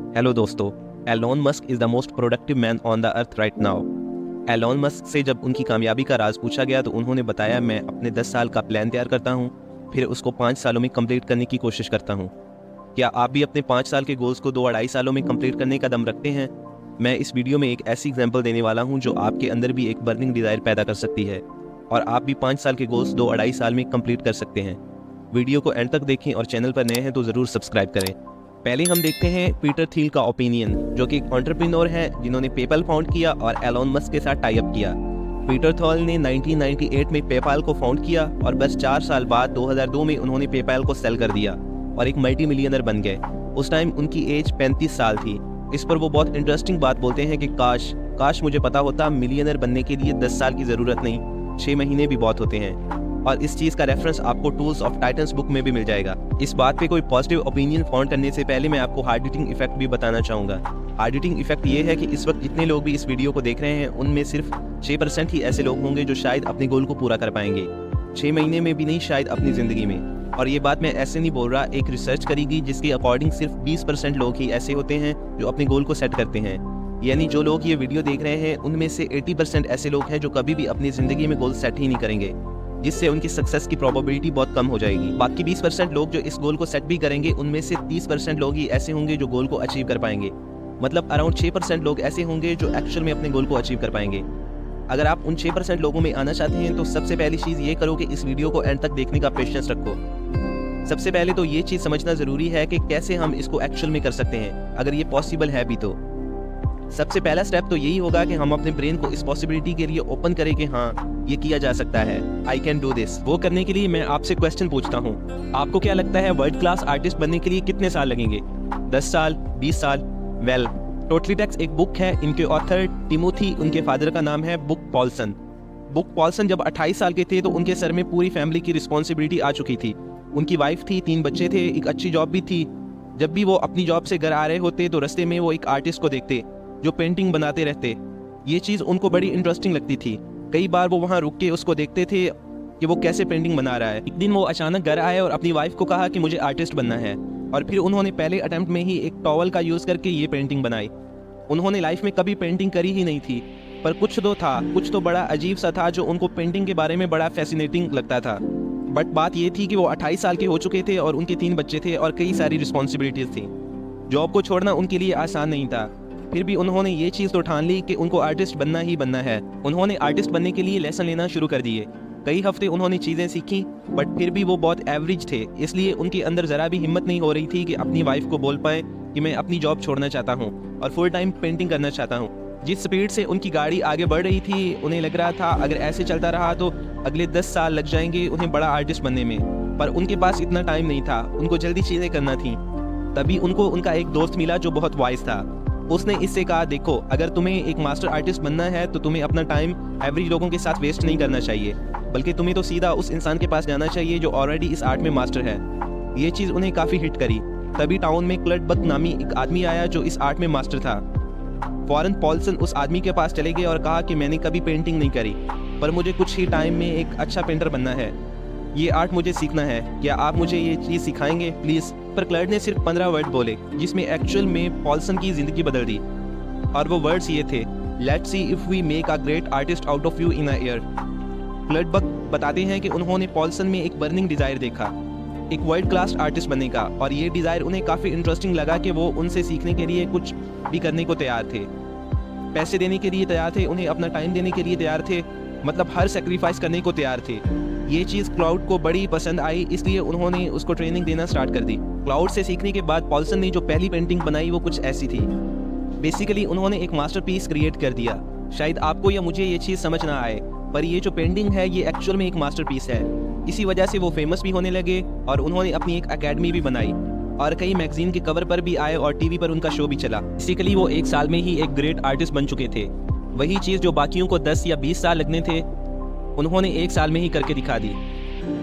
Hello दोस्तों, Elon Musk is the most productive man on the earth right now. Elon Musk से जब उनकी कामयाबी का राज पूछा गया तो उन्होंने बताया, मैं अपने 10 साल का प्लान तैयार करता हूँ, फिर उसको 5 सालों में कंप्लीट करने की कोशिश करता हूँ। क्या आप भी अपने 5 साल के गोल्स को 2-2.5 सालों में कंप्लीट करने का दम रखते हैं? मैं इस वीडियो में एक ऐसी एग्जाम्पल देने वाला हूँ जो आपके अंदर भी एक बर्निंग डिज़ायर पैदा कर सकती है और आप भी 5 साल के गोल्स 2-2.5 साल में कंप्लीट कर सकते हैं। वीडियो को एंड तक देखें और चैनल पर नए हैं तो ज़रूर सब्सक्राइब करें। पहले हम देखते हैं पीटर थिल का ओपिनियन, जो कि एक एंटरप्रेन्योर हैं जिन्होंने पेपल फाउंड किया और एलोन मस्क के साथ टाई अप किया। पीटर थिल ने 1998 में पेपल को फाउंड किया और बस 4 साल बाद 2002 में उन्होंने पेपल को सेल कर दिया और एक मल्टी मिलियनर बन गए। उस टाइम उनकी एज 35 साल थी। इस पर वो बहुत इंटरेस्टिंग बात बोलते हैं कि काश मुझे पता होता मिलियनर बनने के लिए 10 साल की ज़रूरत नहीं, 6 महीने भी बहुत होते हैं। और इस चीज़ का रेफरेंस आपको टूल्स ऑफ टाइटन्स बुक में भी मिल जाएगा। इस बात पे कोई पॉजिटिव ओपिनियन फाउंड करने से पहले मैं आपको हार्ड हिटिंग इफेक्ट भी बताना चाहूँगा। हार्ड हिटिंग इफेक्ट ये है कि इस वक्त जितने लोग भी इस वीडियो को देख रहे हैं उनमें सिर्फ 6% ही ऐसे लोग होंगे जो शायद अपने गोल को पूरा कर पाएंगे, 6 महीने में भी नहीं, शायद अपनी ज़िंदगी में। और ये बात मैं ऐसे नहीं बोल रहा, एक रिसर्च करेगी जिसके अकॉर्डिंग सिर्फ 20% लोग ही ऐसे होते हैं जो अपने गोल को सेट करते हैं। यानी जो लोग ये वीडियो देख रहे हैं उनमें से 80% ऐसे लोग हैं जो कभी भी अपनी ज़िंदगी में गोल सेट ही नहीं करेंगे, जिससे उनकी सक्सेस की प्रोबेबिलिटी बहुत कम हो जाएगी। बाकी 20% लोग जो इस गोल को सेट भी करेंगे उनमें से 30% लोग ही ऐसे होंगे जो गोल को अचीव कर पाएंगे। मतलब अराउंड 6% लोग ऐसे होंगे जो एक्चुअल में अपने गोल को अचीव कर पाएंगे। अगर आप उन 6% लोगों में आना चाहते हैं तो सबसे पहली चीज़ ये करो कि इस वीडियो को एंड तक देखने का पेशेंस रखो। सबसे पहले तो ये चीज़ समझना ज़रूरी है कि कैसे हम इसको एक्चुअल में कर सकते हैं, अगर ये पॉसिबल है भी तो। सबसे पहला स्टेप तो यही होगा कि हम अपने ब्रेन को इस पॉसिबिलिटी के लिए ओपन करें कि हाँ, ये किया जा सकता है, आई कैन डू दिस। वो करने के लिए मैं आपसे क्वेश्चन पूछता हूँ, आपको क्या लगता है वर्ल्ड क्लास आर्टिस्ट बनने के लिए कितने साल लगेंगे? 10 साल, 20 साल? वेल, टोटली टेक्स एक बुक है, इनके ऑथर टिमोथी, उनके फादर का नाम है बुक पॉल्सन। बुक पॉल्सन जब 28 साल के थे तो उनके सर में पूरी फैमिली की रिस्पॉन्सिबिलिटी आ चुकी थी। उनकी वाइफ थी, 3 बच्चे थे, एक अच्छी जॉब भी थी। जब भी वो अपनी जॉब से घर आ रहे होते तो रास्ते में वो एक आर्टिस्ट को देखते जो पेंटिंग बनाते रहते। ये चीज़ उनको बड़ी इंटरेस्टिंग लगती थी। कई बार वो वहाँ रुक के उसको देखते थे कि वो कैसे पेंटिंग बना रहा है। एक दिन वो अचानक घर आए और अपनी वाइफ को कहा कि मुझे आर्टिस्ट बनना है, और फिर उन्होंने पहले अटेम्प्ट में ही एक टॉवल का यूज़ करके ये पेंटिंग बनाई। उन्होंने लाइफ में कभी पेंटिंग करी ही नहीं थी, पर कुछ तो था, कुछ तो बड़ा अजीब सा था जो उनको पेंटिंग के बारे में बड़ा फैसिनेटिंग लगता था। बट बात ये थी कि वो 28 साल के हो चुके थे और उनके 3 बच्चे थे और कई सारी रिस्पॉन्सिबिलिटीज़ थी। जॉब को छोड़ना उनके लिए आसान नहीं था। फिर भी उन्होंने ये चीज़ तो ठान ली कि उनको आर्टिस्ट बनना ही बनना है। उन्होंने आर्टिस्ट बनने के लिए लेसन लेना शुरू कर दिए। कई हफ्ते उन्होंने चीज़ें सीखी, बट फिर भी वो बहुत एवरेज थे, इसलिए उनके अंदर ज़रा भी हिम्मत नहीं हो रही थी कि अपनी वाइफ को बोल पाए कि मैं अपनी जॉब छोड़ना चाहता हूँ और फुल टाइम पेंटिंग करना चाहता हूँ। जिस स्पीड से उनकी गाड़ी आगे बढ़ रही थी, उन्हें लग रहा था अगर ऐसे चलता रहा तो अगले 10 साल लग जाएंगे उन्हें बड़ा आर्टिस्ट बनने में। पर उनके पास इतना टाइम नहीं था, उनको जल्दी चीज़ें करना थी। तभी उनको उनका एक दोस्त मिला जो बहुत वाइज था। उसने इससे कहा, देखो, अगर तुम्हें एक मास्टर आर्टिस्ट बनना है तो तुम्हें अपना टाइम एवरेज लोगों के साथ वेस्ट नहीं करना चाहिए, बल्कि तुम्हें तो सीधा उस इंसान के पास जाना चाहिए जो ऑलरेडी इस आर्ट में मास्टर है। ये चीज़ उन्हें काफ़ी हिट करी। तभी टाउन में क्लर्ट बक नामी एक आदमी आया जो इस आर्ट में मास्टर था। फौरन पॉल्सन उस आदमी के पास चले गए और कहा कि मैंने कभी पेंटिंग नहीं करी, पर मुझे कुछ ही टाइम में एक अच्छा पेंटर बनना है, ये आर्ट मुझे सीखना है, क्या आप मुझे ये चीज़ सिखाएंगे प्लीज़? पर क्लर्ट ने सिर्फ 15 वर्ड बोले जिसमें एक्चुअल में पॉल्सन की ज़िंदगी बदल दी। और वो वर्ड्स ये थे, let's see if we make a great artist out of you in a year. क्लर्ट बक बताते हैं कि उन्होंने पॉल्सन में एक बर्निंग डिज़ायर देखा, एक वर्ल्ड क्लास आर्टिस्ट बनने का, और ये डिज़ायर उन्हें काफ़ी इंटरेस्टिंग लगा कि वो उनसे सीखने के लिए कुछ भी करने को तैयार थे, पैसे देने के लिए तैयार थे, उन्हें अपना टाइम देने के लिए तैयार थे, मतलब हर सेक्रीफाइस करने को तैयार थे। ये चीज़ क्लाउड को बड़ी पसंद आई, इसलिए उन्होंने उसको ट्रेनिंग देना स्टार्ट कर दी। क्लाउड से सीखने के बाद पॉल्सन ने जो पहली पेंटिंग बनाई वो कुछ ऐसी थी। बेसिकली उन्होंने एक मास्टरपीस क्रिएट कर दिया। शायद आपको या मुझे ये चीज़ समझ ना आए, पर ये जो पेंटिंग है ये एक्चुअल में एक मास्टरपीस है। इसी वजह से वो फेमस भी होने लगे और उन्होंने अपनी एक एकेडमी भी बनाई और कई मैगजीन के कवर पर भी आए और टीवी पर उनका शो भी चला। बेसिकली वो 1 साल में ही एक ग्रेट आर्टिस्ट बन चुके थे। वही चीज़ जो बाकियों को 10 या 20 साल लगने थे, उन्होंने 1 साल में ही करके दिखा दी।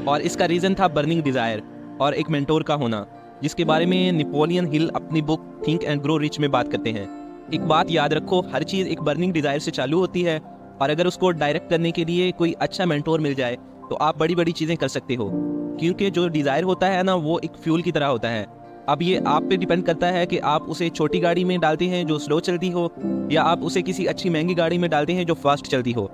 और इसका रीज़न था बर्निंग डिज़ायर और एक मेंटोर का होना, जिसके बारे में नेपोलियन हिल अपनी book think and grow rich में बात करते हैं। एक बात याद रखो, हर चीज़ एक बर्निंग डिज़ायर से चालू होती है, और अगर उसको डायरेक्ट करने के लिए कोई अच्छा मेंटोर मिल जाए तो आप बड़ी बड़ी चीज़ें कर सकते हो, क्योंकि जो डिज़ायर होता है ना, वो एक फ्यूल की तरह होता है। अब ये आप पे डिपेंड करता है कि आप उसे छोटी गाड़ी में डालते हैं जो स्लो चलती हो, या आप उसे किसी अच्छी महंगी गाड़ी में डालते हैं जो फास्ट चलती हो।